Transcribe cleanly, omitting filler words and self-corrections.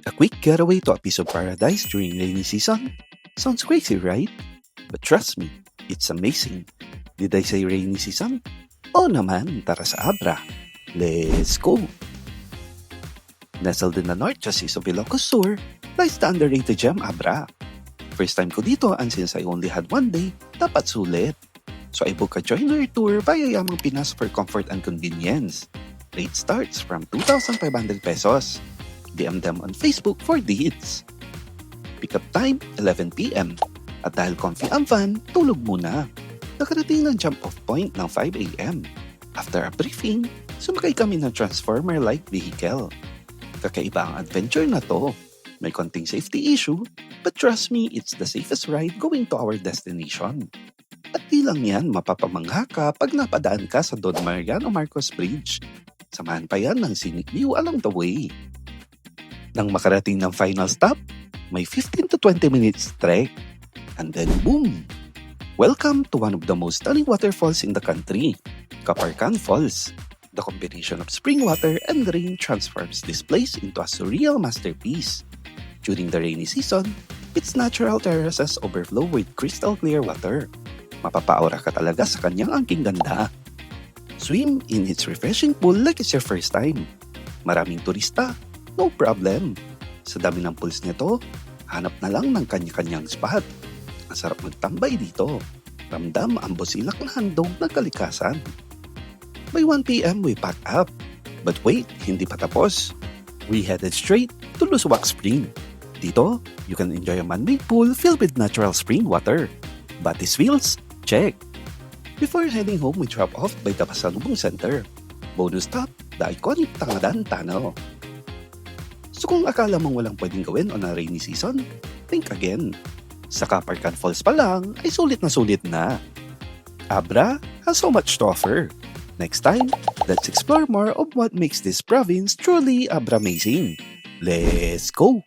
A quick getaway to a piece of paradise during rainy season? Sounds crazy, right? But trust me, it's amazing. Did I say rainy season? Oo naman, tara sa Abra. Let's go! Nestled in the North Chassis of Ilocos Sur, lies the underrated gem Abra. First time ko dito and since I only had one day, dapat sulit. So I book a joiner tour via Yamang Pinas for comfort and convenience. Rate starts from 2,500 pesos. DM them on Facebook for deeds. Pickup time, 11 p.m. At dahil comfy ang van, tulog muna. Nakarating ng jump-off point ng 5 a.m. After a briefing, sumakay kami ng transformer-like vehicle. Kakaiba ang adventure na to. May konting safety issue, but trust me, it's the safest ride going to our destination. At di lang yan, mapapamangha ka pag napadaan ka sa Don Mariano Marcos Bridge. Samahan pa yan ng scenic view along the way. Nang makarating ng final stop, may 15 to 20 minutes trek. And then boom! Welcome to one of the most stunning waterfalls in the country, Caparcan Falls. The combination of spring water and rain transforms this place into a surreal masterpiece. During the rainy season, its natural terraces overflow with crystal clear water. Mapapaaura ka talaga sa kanyang angking ganda. Swim in its refreshing pool like it's your first time. Maraming turista, no problem. Sa dami ng pools nito, hanap na lang ng kanya-kanyang spot. Ang sarap magtambay dito. Ramdam ang busilak na handog ng kalikasan. By 1 p.m. we pack up. But wait, hindi pa tapos. We headed straight to Lusuwac Spring. Dito, you can enjoy a man-made pool filled with natural spring water. Batis wheels? Check. Before heading home, we drop off by the Pasalubong Center. Bonus stop, the iconic Tangadan Tunnel. So kung akala mong walang pwedeng gawin on a rainy season, think again. Sa Caparcan Falls pa lang ay sulit na. Abra has so much to offer. Next time, let's explore more of what makes this province truly Abra-mazing. Let's go!